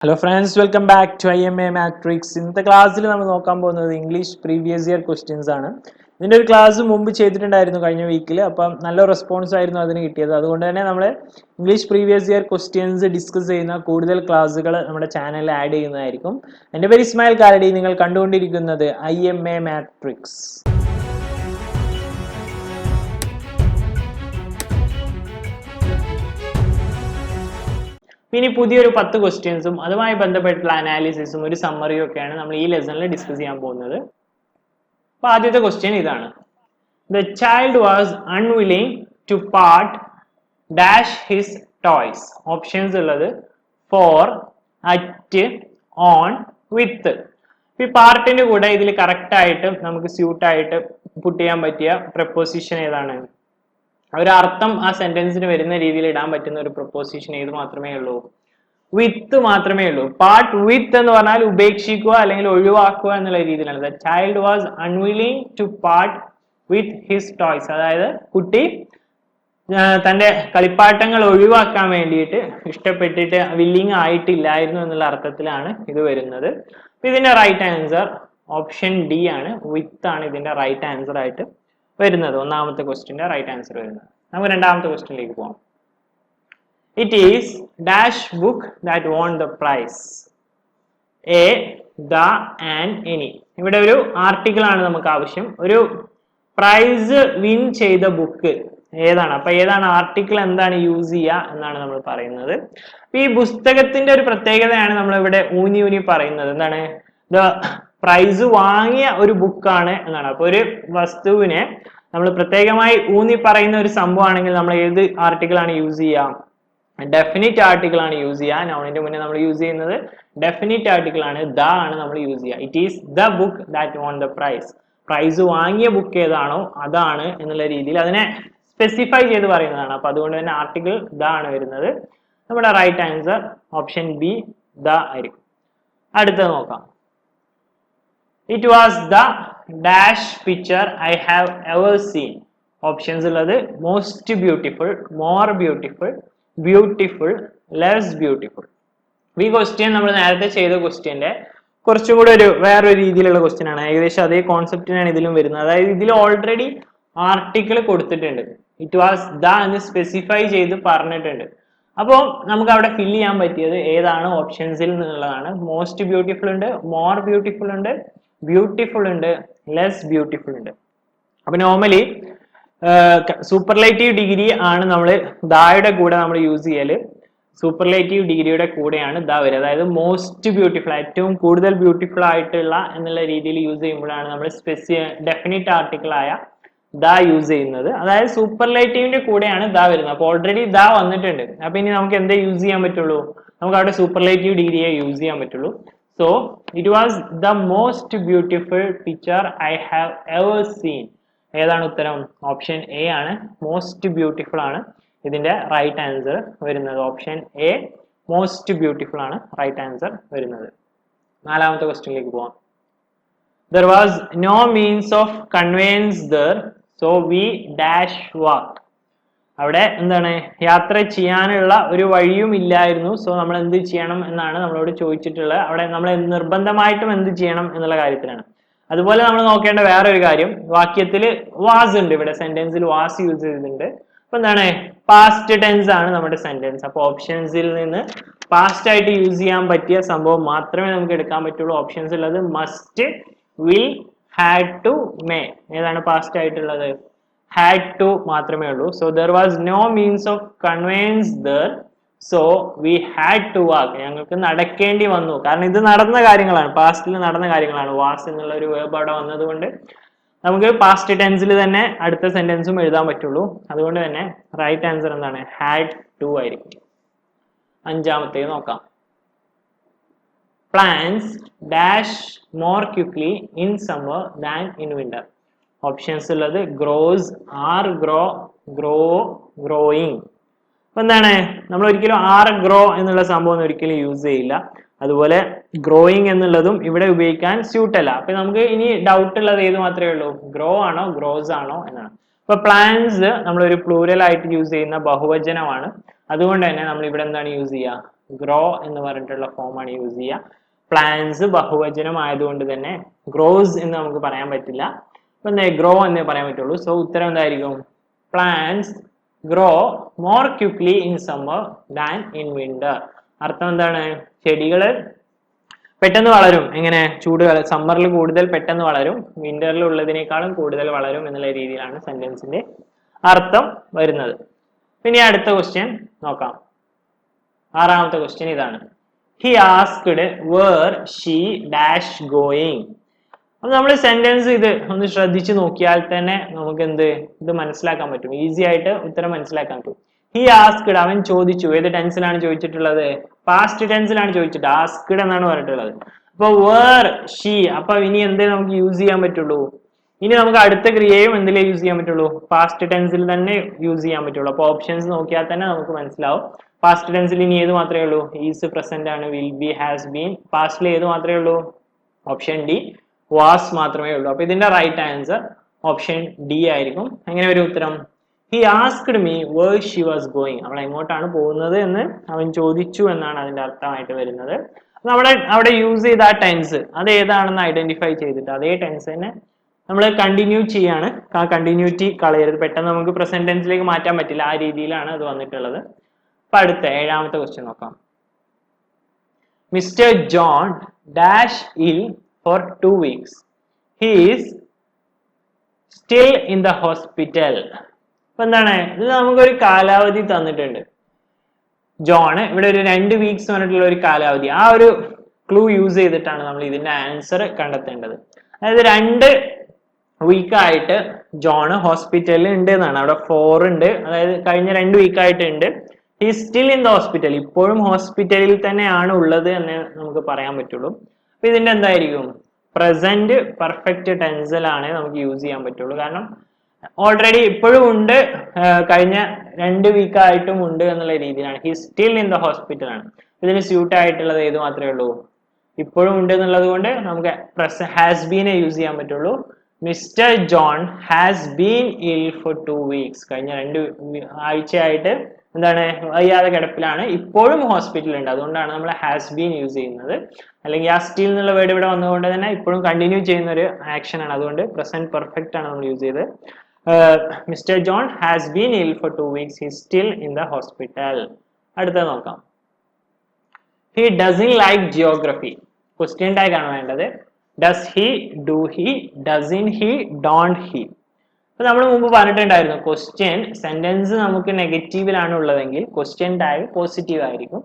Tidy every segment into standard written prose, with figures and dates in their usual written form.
Hello friends, welcome back to IMA Matrix. ഇന്നത്തെ ക്ലാസ്സിൽ നമ്മൾ നോക്കാൻ പോകുന്നത് ഇംഗ്ലീഷ് പ്രീവിയസ് ഇയർ ക്വസ്റ്റ്യൻസ് ആണ്. ഇതിൻ്റെ ഒരു ക്ലാസ് മുമ്പ് ചെയ്തിട്ടുണ്ടായിരുന്നു കഴിഞ്ഞ വീക്കിൽ. അപ്പം നല്ല റെസ്പോൺസ് ആയിരുന്നു അതിന് കിട്ടിയത്. അതുകൊണ്ട് തന്നെ നമ്മൾ English previous year questions discuss ചെയ്യുന്ന കൂടുതൽ ക്ലാസ്സുകൾ നമ്മുടെ ചാനലിൽ ആഡ് ചെയ്യുന്നതായിരിക്കും. എൻ്റെ പേര് ഇസ്മായിൽ കാലടി. നിങ്ങൾ കണ്ടുകൊണ്ടിരിക്കുന്നത് IMA Matrix. ഇനി പുതിയൊരു 10 ക്വസ്റ്റ്യൻസും അതുമായി ബന്ധപ്പെട്ടുള്ള അനാലിസിസും ഒരു സമ്മറിയും ഒക്കെയാണ് നമ്മൾ ഈ ലെസണിൽ ഡിസ്കസ് ചെയ്യാൻ പോകുന്നത്. അപ്പൊ ആദ്യത്തെ ക്വസ്റ്റ്യൻ ഇതാണ്. The child was unwilling to part dash his toys. Options ഉള്ളത് for, at, on, with. ഈ പാർട്ടിന്റെ കൂടെ ഇതിൽ കറക്റ്റ് ആയിട്ട് നമുക്ക് സ്യൂട്ട് ആയിട്ട് പുട്ട് ചെയ്യാൻ പറ്റിയ പ്രപ്പോസിഷൻ ഏതാണ്? ഒരു അർത്ഥം ആ സെന്റൻസിന് വരുന്ന രീതിയിൽ ഇടാൻ പറ്റുന്ന ഒരു പ്രപ്പോസിഷൻ ഏത് മാത്രമേ ഉള്ളൂ? വിത്ത് മാത്രമേ ഉള്ളൂ. പാർട്ട് വിത്ത് എന്ന് പറഞ്ഞാൽ ഉപേക്ഷിക്കുക അല്ലെങ്കിൽ ഒഴിവാക്കുക എന്നുള്ള രീതിയിലാണ്. The child was unwilling to part with his toys. അതായത് കുട്ടി തന്റെ കളിപ്പാട്ടങ്ങൾ ഒഴിവാക്കാൻ വേണ്ടിയിട്ട് ഇഷ്ടപ്പെട്ടിട്ട് വില്ലിങ് ആയിട്ടില്ലായിരുന്നു എന്നുള്ള അർത്ഥത്തിലാണ് ഇത് വരുന്നത്. ഇതിന്റെ റൈറ്റ് ആൻസർ ഓപ്ഷൻ ഡി ആണ്. വിത്ത് ആണ് ഇതിന്റെ റൈറ്റ് ആൻസർ ആയിട്ട് വരുന്നത്. ഒന്നാമത്തെ ക്വസ്റ്റ്യന്റെ റൈറ്റ് ആൻസർ വരുന്നത്. നമുക്ക് രണ്ടാമത്തെ ക്വസ്റ്റ്യനിലേക്ക് പോകാം. It is dash book that won the prize. A, the, and any. ഇവിടെ ഒരു ആർട്ടിക്കിൾ ആണ് നമുക്ക് ആവശ്യം. ഒരു പ്രൈസ് വിൻ ചെയ്ത ബുക്ക് ഏതാണ്? അപ്പൊ ഏതാണ് ആർട്ടിക്കിൾ, എന്താണ് യൂസ് ചെയ്യുക എന്നാണ് നമ്മൾ പറയുന്നത്. ഈ പുസ്തകത്തിന്റെ ഒരു പ്രത്യേകതയാണ് നമ്മൾ ഇവിടെ ഊന്നി പറയുന്നത്. എന്താണ്? ദ പ്രൈസ് വാങ്ങിയ ഒരു ബുക്കാണ് എന്നാണ്. അപ്പൊ ഒരു വസ്തുവിനെ നമ്മൾ പ്രത്യേകമായി ഊന്നി പറയുന്ന ഒരു സംഭവമാണെങ്കിൽ നമ്മൾ ഏത് ആർട്ടിക്കിൾ ആണ് യൂസ് ചെയ്യുക? ഡെഫിനിറ്റ് ആർട്ടിക്കിൾ ആണ് യൂസ് ചെയ്യുക. നൗണിന്റെ മുന്നേ നമ്മൾ യൂസ് ചെയ്യുന്നത് ഡെഫിനിറ്റ് ആർട്ടിക്കിൾ ആണ്. ദ ആണ് നമ്മൾ യൂസ് ചെയ്യുക. It is the book that won the prize. Prize വാങ്ങിയ ബുക്ക് ഏതാണോ അതാണ് എന്നുള്ള രീതിയിൽ അതിനെ സ്പെസിഫൈ ചെയ്ത് പറയുന്നതാണ്. അപ്പൊ അതുകൊണ്ട് തന്നെ ആർട്ടിക്കിൾ ദ ആണ് വരുന്നത്. നമ്മുടെ right answer option B the ആയിരിക്കും. അടുത്തത് നോക്കാം. It was the dash picture I have ever seen. Options ഉള്ളത് most beautiful, more beautiful, beautiful, less beautiful. ഈ ക്വസ്റ്റ്യൻ നമ്മൾ നേരത്തെ ചെയ്ത ക്വസ്റ്റ്യന്റെ കുറച്ചും കൂടെ ഒരു വേറൊരു രീതിയിലുള്ള ക്വസ്റ്റ്യൻ ആണ്. ഏകദേശം അതേ കോൺസെപ്റ്റിനാണ് ഇതിലും വരുന്നത്. അതായത് ഇതിൽ ഓൾറെഡി ആർട്ടിക്കിൾ കൊടുത്തിട്ടുണ്ട്. ഇറ്റ് വാസ് ദ എന്ന് സ്പെസിഫൈ ചെയ്ത് പറഞ്ഞിട്ടുണ്ട്. അപ്പോൾ നമുക്ക് അവിടെ ഫില്ല് ചെയ്യാൻ പറ്റിയത് ഏതാണ് ഓപ്ഷൻസിൽ നിന്നുള്ളതാണ്. മോസ്റ്റ് ബ്യൂട്ടിഫുൾ ഉണ്ട്, മോർ ബ്യൂട്ടിഫുൾ ഉണ്ട്, ബ്യൂട്ടിഫുൾ ഉണ്ട്, ലെസ് ബ്യൂട്ടിഫുൾ ഉണ്ട്. അപ്പൊ നോർമലി സൂപ്പർലേറ്റീവ് ഡിഗ്രി ആണ് നമ്മൾ ദായുടെ കൂടെ നമ്മൾ യൂസ് ചെയ്യല്. സൂപ്പർലേറ്റീവ് ഡിഗ്രിയുടെ കൂടെയാണ് ദ വരിക. അതായത് മോസ്റ്റ് ബ്യൂട്ടിഫുൾ, ഏറ്റവും കൂടുതൽ ബ്യൂട്ടിഫുൾ ആയിട്ടുള്ള എന്നുള്ള രീതിയിൽ യൂസ് ചെയ്യുമ്പോഴാണ് നമ്മൾ ഡെഫിനിറ്റ് ആർട്ടിക്കിൾ ആയ ദ യൂസ് ചെയ്യുന്നത്. അതായത് സൂപ്പർലേറ്റീവിന്റെ കൂടെയാണ് ദ വരുന്നത്. അപ്പൊ ഓൾറെഡി ദ വന്നിട്ടുണ്ട്. അപ്പൊ ഇനി നമുക്ക് എന്തേ യൂസ് ചെയ്യാൻ പറ്റുള്ളൂ? നമുക്ക് അവിടെ സൂപ്പർലേറ്റീവ് ഡിഗ്രിയെ യൂസ് ചെയ്യാൻ പറ്റുള്ളൂ. So it was the most beautiful picture I have ever scene. ഏതാണ് ഉത്തരം? ഓപ്ഷൻ എ ആണ്. മോസ്റ്റ് ബ്യൂട്ടിഫുൾ ആണ് ഇതിന്റെ റൈറ്റ് ആൻസർ വരുന്നത്. ഓപ്ഷൻ എ മോസ്റ്റ് ബ്യൂട്ടിഫുൾ ആണ് റൈറ്റ് ആൻസർ വരുന്നത്. നാലാമത്തെ ക്വസ്റ്റ്യനിലേക്ക് പോവാം. There was no means of conveyance there, so we dash walked. അവിടെ എന്താണ്? യാത്ര ചെയ്യാനുള്ള ഒരു വഴിയും ഇല്ലായിരുന്നു. സോ നമ്മൾ എന്ത് ചെയ്യണം എന്നാണ് നമ്മളോട് ചോദിച്ചിട്ടുള്ളത്. അവിടെ നമ്മൾ നിർബന്ധമായിട്ടും എന്ത് ചെയ്യണം എന്നുള്ള കാര്യത്തിലാണ്. അതുപോലെ നമ്മൾ നോക്കേണ്ട വേറൊരു കാര്യം, വാക്യത്തിൽ വാസ് ഉണ്ട്. ഇവിടെ സെന്റൻസിൽ വാസ് യൂസ് ചെയ്തിട്ടുണ്ട്. അപ്പൊ എന്താണ്? പാസ്റ്റ് ടെൻസ് ആണ് നമ്മുടെ സെന്റൻസ്. അപ്പൊ ഓപ്ഷൻസിൽ നിന്ന് പാസ്റ്റ് ആയിട്ട് യൂസ് ചെയ്യാൻ പറ്റിയ സംഭവം മാത്രമേ നമുക്ക് എടുക്കാൻ പറ്റുള്ളൂ. ഓപ്ഷൻസ് ഉള്ളത് must, will, had to, may. ഏതാണ് പാസ്റ്റ് ആയിട്ടുള്ളത്? ഹാഡ് ടു മാത്രമേ ഉള്ളൂ. So there was no means of conveyance there, so we had to walk. ഞങ്ങൾക്ക് നടക്കേണ്ടി വന്നു. കാരണം ഇത് നടന്ന കാര്യങ്ങളാണ്, പാസ്റ്റിൽ നടന്ന കാര്യങ്ങളാണ്. വാസ് എന്നുള്ള ഒരു വേർബ് അവിടെ വന്നതുകൊണ്ട് നമുക്ക് പാസ്റ്റ് ടെൻസിൽ തന്നെ അടുത്ത സെന്റൻസും എഴുതാൻ പറ്റുള്ളൂ. അതുകൊണ്ട് തന്നെ റൈറ്റ് ആൻസർ എന്താണ്? ഹാഡ് ടു ആയിരിക്കും. അഞ്ചാമത്തേത് നോക്കാം. Plants dash more quickly in summer than in winter. Options ഉള്ളത് grows, are grow, grow, growing. അപ്പൊ എന്താണ്? നമ്മൾ ഒരിക്കലും ആർ ഗ്രോ എന്നുള്ള സംഭവം ഒരിക്കലും യൂസ് ചെയ്യില്ല. അതുപോലെ ഗ്രോയിങ് എന്നുള്ളതും ഇവിടെ ഉപയോഗിക്കാൻ സ്യൂട്ട് അല്ല. അപ്പൊ നമുക്ക് ഇനി ഡൗട്ട് ഉള്ളത് ഏത് മാത്രമേ ഉള്ളൂ? ഗ്രോ ആണോ ഗ്രോസ് ആണോ എന്നാണ്. അപ്പൊ പ്ലാന്റ്സ് നമ്മൾ ഒരു പ്ലൂരൽ ആയിട്ട് യൂസ് ചെയ്യുന്ന ബഹുവചനമാണ്. അതുകൊണ്ട് തന്നെ നമ്മൾ ഇവിടെ എന്താണ് യൂസ് ചെയ്യുക? ഗ്രോ എന്ന് പറഞ്ഞിട്ടുള്ള ഫോമാണ് യൂസ് ചെയ്യുക. പ്ലാന്റ്സ് ബഹുവചനം ആയതുകൊണ്ട് തന്നെ ഗ്രോസ് എന്ന് നമുക്ക് പറയാൻ പറ്റില്ല. അപ്പൊ എന്താ ഗ്രോ എന്നേ പറയാൻ പറ്റുള്ളൂ. സോ ഉത്തരം എന്തായിരിക്കും? Plants grow more quickly in summer than in winter. അർത്ഥം എന്താണ്? ചെടികള് പെട്ടെന്ന് വളരും. എങ്ങനെ? ചൂടുകാലം സമ്മറിൽ കൂടുതൽ പെട്ടെന്ന് വളരും, വിന്ററിൽ ഉള്ളതിനേക്കാളും കൂടുതൽ വളരും എന്നുള്ള രീതിയിലാണ് സെന്റൻസിന്റെ അർത്ഥം വരുന്നത്. പിന്നെ അടുത്ത ക്വസ്റ്റ്യൻ നോക്കാം. ആറാമത്തെ ക്വസ്റ്റ്യൻ ഇതാണ്. He asked where she dash going. അപ്പൊ നമ്മൾ സെന്റൻസ് ഇത് ഒന്ന് ശ്രദ്ധിച്ചു നോക്കിയാൽ തന്നെ നമുക്ക് ഇത് മനസ്സിലാക്കാൻ പറ്റും. ഈസി ആയിട്ട് ഉത്തരം മനസ്സിലാക്കാൻ പറ്റും. ഹി ആസ്ക്ഡ്, അവൻ ചോദിച്ചു. ഏത് ടെൻസിലാണ് ചോദിച്ചിട്ടുള്ളത്? പാസ്റ്റ് ടെൻസിലാണ് ചോദിച്ചിട്ട് ആസ്ക്ഡ് എന്നാണ് പറഞ്ഞിട്ടുള്ളത്. അപ്പൊ വേർ ഷീ, അപ്പൊ ഇനി എന്തേ നമുക്ക് യൂസ് ചെയ്യാൻ പറ്റുള്ളൂ? ഇനി നമുക്ക് അടുത്ത ക്രിയയും എന്തിലേ യൂസ് ചെയ്യാൻ പറ്റുള്ളൂ? പാസ്റ്റ് ടെൻസിൽ തന്നെ യൂസ് ചെയ്യാൻ പറ്റുള്ളൂ. അപ്പൊ ഓപ്ഷൻസ് നോക്കിയാൽ തന്നെ നമുക്ക് മനസ്സിലാവും. പാസ്റ്റ് ടെൻസിൽ ഇനി ഏത് മാത്രമേ ഉള്ളൂ? ഈസ്, പ്രസന്റ് ആണ്, വിൽ ബി, ഹാസ് ബീൻ. പാസ്റ്റിൽ ഏത് മാത്രമേ ഉള്ളൂ? ഓപ്ഷൻ ഡി, വാസ് മാത്രമേ ഉള്ളൂ. അപ്പൊ ഇതിന്റെ റൈറ്റ് ആൻസർ ഓപ്ഷൻ ഡി ആയിരിക്കും. എങ്ങനെ വരും ഉത്തരം? He asked me where she was going. അവൾ എങ്ങോട്ടാണ് പോകുന്നത് എന്ന് അവൻ ചോദിച്ചു എന്നാണ് അതിന്റെ അർത്ഥമായിട്ട് വരുന്നത്. അവിടെ യൂസ് ചെയ്ത ആ ടെൻസ് അത് ഏതാണെന്ന് ഐഡന്റിഫൈ ചെയ്തിട്ട് അതേ ടെൻസ് തന്നെ നമ്മൾ കണ്ടിന്യൂ ചെയ്യാണ്. ആ കണ്ടിന്യൂറ്റി കളയരുത്. പെട്ടെന്ന് നമുക്ക് പ്രസന്റ് ടെൻസിലേക്ക് മാറ്റാൻ പറ്റില്ല. ആ രീതിയിലാണ് അത് വന്നിട്ടുള്ളത്. അപ്പൊ അടുത്ത ഏഴാമത്തെ ക്വസ്റ്റ്യൻ നോക്കാം. മിസ്റ്റർ ജോൺ ഡാഷ് ഇൽ for 2 weeks. He is still in the hospital. അപ്പൊ എന്താണ് ഇത്? നമുക്കൊരു കാലാവധി തന്നിട്ടുണ്ട്. ജോണ് ഇവിടെ ഒരു 2 weeks പറഞ്ഞിട്ടുള്ള ഒരു കാലാവധി. ആ ഒരു ക്ലൂ യൂസ് ചെയ്തിട്ടാണ് നമ്മൾ ഇതിന്റെ ആൻസർ കണ്ടെത്തേണ്ടത്. അതായത് 2 week ആയിട്ട് ജോണ് ഹോസ്പിറ്റലിൽ ഉണ്ട് എന്നാണ്. അവിടെ 4 ഉണ്ട്, അതായത് കഴിഞ്ഞ 2 week ആയിട്ട് ഉണ്ട്. He still in the hospital, ഇപ്പോഴും ഹോസ്പിറ്റലിൽ തന്നെയാണ് ഉള്ളത് എന്ന് നമുക്ക് പറയാൻ പറ്റുള്ളൂ. അപ്പൊ ഇതിന്റെ എന്തായിരിക്കും? പ്രസന്റ് പെർഫെക്റ്റ് ടെൻസിലാണ് നമുക്ക് യൂസ് ചെയ്യാൻ പറ്റുള്ളൂ. കാരണം ഓൾറെഡി ഇപ്പോഴും ഉണ്ട്, കഴിഞ്ഞ 2 week ആയിട്ടും ഉണ്ട് എന്നുള്ള രീതിയിലാണ്. He still in the hospital ആണ്. ഇതിന് സ്യൂട്ട് ആയിട്ടുള്ളത് ഏത് മാത്രമേ ഉള്ളൂ? ഇപ്പോഴും ഉണ്ട് എന്നുള്ളത് കൊണ്ട് നമുക്ക് ഹാസ് ബീനെ യൂസ് ചെയ്യാൻ പറ്റുള്ളൂ. Mister John has been ill for 2 weeks. കഴിഞ്ഞ 2 ആഴ്ചയായിട്ട് എന്താണ്? വയ്യാതെ കിടപ്പിലാണ്, ഇപ്പോഴും ഹോസ്പിറ്റലിൽ ഉണ്ട്. അതുകൊണ്ടാണ് നമ്മൾ ഹാസ് ബീൻ യൂസ് ചെയ്യുന്നത്. അല്ലെങ്കിൽ ആ സ്റ്റിൽ എന്നുള്ള വേർഡ് ഇവിടെ വന്നതുകൊണ്ട് തന്നെ ഇപ്പോഴും കണ്ടിന്യൂ ചെയ്യുന്ന ഒരു ആക്ഷൻ ആണ്. അതുകൊണ്ട് പ്രസന്റ് പെർഫെക്റ്റ് ആണ് നമ്മൾ യൂസ് ചെയ്ത്. Mister John has been ill for 2 weeks. He still in the hospital. അടുത്ത നോക്കാം. He doesn't like geography. Question tag ആണ് വേണ്ടത്. Does he, do he, doesn't he, don't he. അപ്പൊ നമ്മൾ മുമ്പ് പറഞ്ഞിട്ടുണ്ടായിരുന്നു, ക്വസ്റ്റ്യൻ സെന്റൻസ് നമുക്ക് നെഗറ്റീവിലാണ് ഉള്ളതെങ്കിൽ ക്വസ്റ്റ്യൻ ടാഗ് പോസിറ്റീവ് ആയിരിക്കും.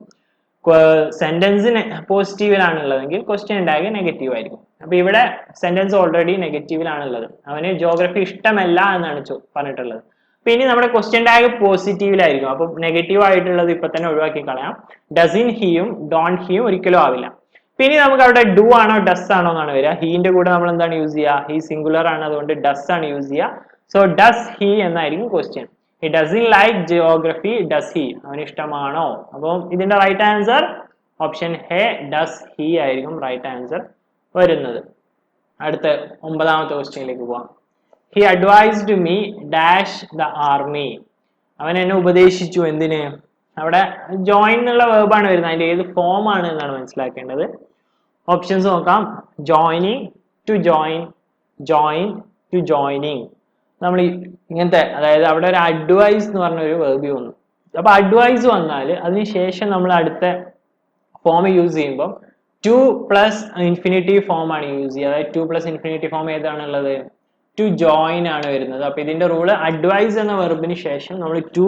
സെന്റൻസ് പോസിറ്റീവിലാണ് ഉള്ളതെങ്കിൽ ക്വസ്റ്റ്യൻ ടാഗ് നെഗറ്റീവ് ആയിരിക്കും. അപ്പൊ ഇവിടെ സെന്റൻസ് ഓൾറെഡി നെഗറ്റീവിലാണ് ഉള്ളത്. അവന് ജിയോഗ്രഫി ഇഷ്ടമല്ല എന്നാണ് പറഞ്ഞിട്ടുള്ളത്. അപ്പൊ ഇനി നമ്മുടെ ക്വസ്റ്റ്യൻ ടാഗ് പോസിറ്റീവിലായിരിക്കും. അപ്പൊ നെഗറ്റീവ് ആയിട്ടുള്ളത് ഇപ്പൊ തന്നെ ഒഴിവാക്കി കളയാം. ഡസിൻ ഹിയും ഡോണ്ട് ഹിയും ഒരിക്കലും ആവില്ല. പിന്നെ നമുക്ക് അവിടെ ഡു ആണോ ഡസ് ആണോ എന്നാണ് വരിക. ഹീന്റെ കൂടെ നമ്മൾ എന്താണ് യൂസ് ചെയ്യുക? ഹി സിംഗുലർ ആണ്, അതുകൊണ്ട് ഡസ് ആണ് യൂസ് ചെയ്യുക. സോ ഡസ് ഹി എന്നായിരിക്കും question. He doesn't like geography, does he, അവന് ഇഷ്ടമാണോ? അപ്പം ഇതിന്റെ right answer option A, does he ആയിരിക്കും റൈറ്റ് ആൻസർ വരുന്നത്. അടുത്ത 9ാമത്തെ ക്വസ്റ്റ്യനിലേക്ക് പോവാം. He advised me dash the army. അവൻ എന്നെ ഉപദേശിച്ചു. എന്തിന്? അവിടെ ജോയിൻ എന്നുള്ള വേർബാണ് വരുന്നത്. അതിന്റെ ഏത് ഫോം ആണ് എന്നാണ് മനസ്സിലാക്കേണ്ടത്. ഓപ്ഷൻസ് നോക്കാം. Joining, to join, join, to joining. നമ്മൾ ഇങ്ങനത്തെ, അതായത് അവിടെ ഒരു അഡ്വൈസ് എന്ന് പറഞ്ഞ ഒരു വേർബ് വന്നു. അപ്പൊ അഡ്വൈസ് വന്നാൽ അതിനുശേഷം നമ്മൾ അടുത്ത ഫോം യൂസ് ചെയ്യുമ്പോൾ ടു പ്ലസ് ഇൻഫിനിറ്റീവ് ഫോം ആണ് യൂസ് ചെയ്യുക. അതായത് 2 + ഇൻഫിനിറ്റീവ് ഫോം ഏതാണുള്ളത്? ടു ജോയിൻ ആണ് വരുന്നത്. അപ്പൊ ഇതിന്റെ റൂള് അഡ്വൈസ് എന്ന വെർബിന് ശേഷം നമ്മൾ 2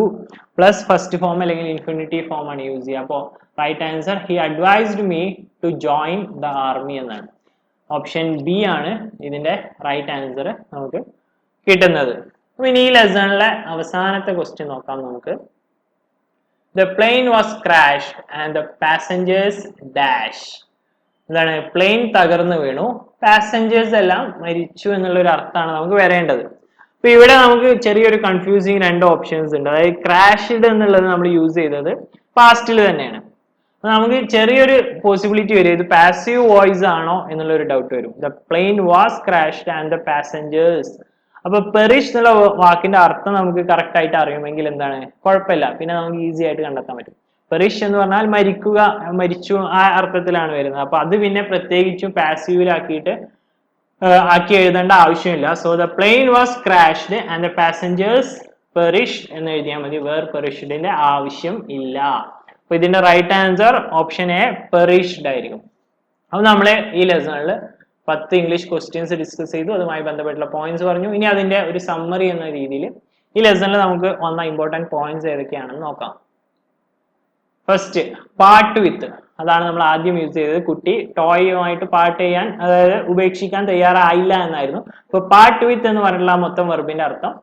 + ഫസ്റ്റ് ഫോം അല്ലെങ്കിൽ ഇൻഫിനിറ്റീവ് ഫോം ആണ് യൂസ് ചെയ്യുക. അപ്പോൾ right answer he advised me to join the army എന്നാണ്. ഓപ്ഷൻ ബി ആണ് ഇതിന്റെ റൈറ്റ് ആൻസർ നമുക്ക് കിട്ടുന്നത്. അപ്പൊ ഇനി ഈ ലെസണിലെ അവസാനത്തെ ക്വസ്റ്റ്യൻ നോക്കാം നമുക്ക്. The plain was crashed and the passengers dash. എന്താണ്? പ്ലെയിൻ തകർന്നു വീണു, പാസഞ്ചേഴ്സ് എല്ലാം മരിച്ചു എന്നുള്ള ഒരു അർത്ഥമാണ് നമുക്ക് വരേണ്ടത്. അപ്പൊ ഇവിടെ നമുക്ക് ചെറിയൊരു കൺഫ്യൂസിങ് 2 ഓപ്ഷൻസ് ഉണ്ട്. അതായത് ക്രാഷ്ഡ് എന്നുള്ളത് നമ്മൾ യൂസ് ചെയ്തത് പാസ്റ്റിൽ തന്നെയാണ്. അപ്പൊ നമുക്ക് ചെറിയൊരു പോസിബിലിറ്റി വരും, ഇത് പാസീവ് വോയിസ് ആണോ എന്നുള്ള ഒരു ഡൗട്ട് വരും. The plain was crashed and the passengers. അപ്പൊ പെറിഷ് എന്നുള്ള വാക്കിന്റെ അർത്ഥം നമുക്ക് കറക്റ്റ് ആയിട്ട് അറിയുമെങ്കിൽ എന്താണ് കുഴപ്പമില്ല, പിന്നെ നമുക്ക് ഈസി ആയിട്ട് കണ്ടെത്താൻ പറ്റും. പെറിഷ് എന്ന് പറഞ്ഞാൽ മരിക്കുക, മരിച്ചു ആ അർത്ഥത്തിലാണ് വരുന്നത്. അപ്പൊ അത് പിന്നെ പ്രത്യേകിച്ചും പാസീവിലാക്കിയിട്ട് ആക്കി എഴുതേണ്ട ആവശ്യമില്ല. So the plain was crashed and the passengers perish എന്ന് എഴുതിയാൽ മതി. വേർ പെറിഷ്ഡിന്റെ ആവശ്യം ഇല്ല. അപ്പൊ ഇതിന്റെ റൈറ്റ് ആൻസർ ഓപ്ഷൻ എ പെറിഷ്ഡ് ആയിരിക്കും. അപ്പൊ നമ്മള് ഈ ലെസണിൽ 10 ഇംഗ്ലീഷ് ക്വസ്റ്റ്യൻസ് ഡിസ്കസ് ചെയ്തു, അതുമായി ബന്ധപ്പെട്ടുള്ള പോയിന്റ്സ് പറഞ്ഞു. ഇനി അതിന്റെ ഒരു സമ്മറി എന്ന രീതിയിൽ ഈ ലെസണിൽ നമുക്ക് വന്ന ഇമ്പോർട്ടന്റ് പോയിന്റ്സ് ഏതൊക്കെയാണെന്ന് നോക്കാം. First, part with. അതാണ് നമ്മൾ ആദ്യം യൂസ് ചെയ്തത്. കുട്ടി ടോയുമായിട്ട് പാർട്ട് ചെയ്യാൻ, അതായത് ഉപേക്ഷിക്കാൻ തയ്യാറായില്ല എന്നായിരുന്നു. ഇപ്പൊ പാർട്ട് വിത്ത് എന്ന് പറഞ്ഞിട്ടുള്ള മൊത്തം വെർബിന്റെ അർത്ഥം,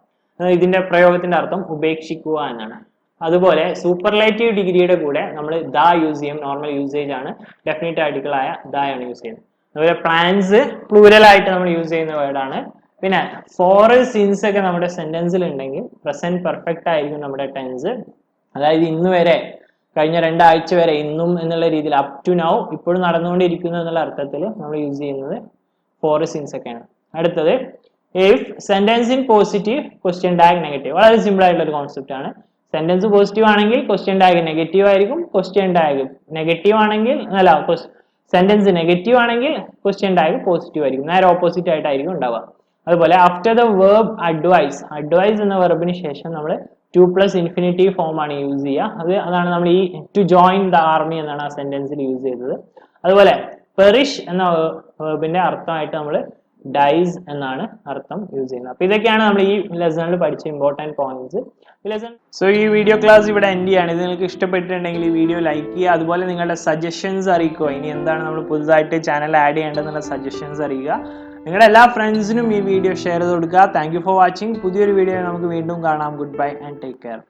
ഇതിന്റെ പ്രയോഗത്തിന്റെ അർത്ഥം ഉപേക്ഷിക്കുക എന്നാണ്. അതുപോലെ സൂപ്പർലേറ്റീവ് ഡിഗ്രിയുടെ കൂടെ നമ്മൾ ദ യൂസ് ചെയ്യും. നോർമൽ യൂസേജ് ആണ്, ഡെഫിനിറ്റ് ആർട്ടിക്കിൾ ആയ ദ ആണ് യൂസ് ചെയ്യുന്നത്. അതുപോലെ പ്ലാൻസ് പ്ലൂരൽ ആയിട്ട് നമ്മൾ യൂസ് ചെയ്യുന്ന വേർഡാണ്. പിന്നെ ഫോർ, സിൻസ് ഒക്കെ നമ്മുടെ സെന്റൻസിൽ ഉണ്ടെങ്കിൽ പ്രസന്റ് പെർഫെക്റ്റ് ആയിരിക്കും നമ്മുടെ ടെൻസ്. അതായത് ഇന്ന് വരെ, കഴിഞ്ഞ 2 ആഴ്ച വരെ, ഇന്നും എന്നുള്ള രീതിയിൽ, അപ് ടു നൗ, ഇപ്പോഴും നടന്നുകൊണ്ടിരിക്കുന്നു എന്നുള്ള അർത്ഥത്തിൽ നമ്മൾ യൂസ് ചെയ്യുന്നത് ഫോർ, സിൻസ് ഒക്കെയാണ്. അടുത്തത്, if sentence in positive, question tag negative. വളരെ സിമ്പിൾ ആയിട്ടുള്ള ഒരു കോൺസെപ്റ്റ് ആണ്. സെന്റൻസ് പോസിറ്റീവ് ആണെങ്കിൽ ക്വസ്റ്റ്യൻ ടാഗ് നെഗറ്റീവ് ആയിരിക്കും. ക്വസ്റ്റ്യൻ ടാഗ് നെഗറ്റീവ് ആണെങ്കിൽ, അല്ല, സെന്റൻസ് നെഗറ്റീവ് ആണെങ്കിൽ ക്വസ്റ്റ്യൻ ടാഗ് പോസിറ്റീവ് ആയിരിക്കും. നേരെ ഓപ്പോസിറ്റ് ആയിട്ടായിരിക്കും ഉണ്ടാവുക. അതുപോലെ after the verb advise, advise എന്ന വെർബിന് ശേഷം നമ്മൾ 2+ ഇൻഫിനിറ്റീവ് ഫോം ആണ് യൂസ് ചെയ്യുക. അതാണ് നമ്മൾ ഈ ടു ജോയിൻ ദ ആർമി എന്നാണ് ആ സെന്റൻസിൽ യൂസ് ചെയ്തത്. അതുപോലെ പെറിഷ് എന്ന വെർബിന്റെ അർത്ഥമായിട്ട് നമ്മൾ ഡൈസ് എന്നാണ് അർത്ഥം യൂസ് ചെയ്യുന്നത്. അപ്പൊ ഇതൊക്കെയാണ് നമ്മൾ ഈ ലെസണിൽ പഠിച്ച ഇമ്പോർട്ടന്റ് പോയിന്റ്സ്. സോ ഈ വീഡിയോ ക്ലാസ് ഇവിടെ എൻഡ് ചെയ്യാണ്. ഇത് നിങ്ങൾക്ക് ഇഷ്ടപ്പെട്ടിട്ടുണ്ടെങ്കിൽ ഈ വീഡിയോ ലൈക്ക് ചെയ്യുക. അതുപോലെ നിങ്ങളുടെ സജഷൻസ് അറിയിക്കുക. ഇനി എന്താണ് നമ്മൾ പുതുതായിട്ട് ചാനൽ ആഡ് ചെയ്യേണ്ടതെന്നുള്ള സജഷൻസ് അറിയിക്കുക. നിങ്ങളുടെ എല്ലാ ഫ്രണ്ട്സിനും ഈ വീഡിയോ ഷെയർ ചെയ്ത് കൊടുക്കുക. Thank you for watching. പുതിയൊരു വീഡിയോ നമുക്ക് വീണ്ടും കാണാം. Good bye and take care.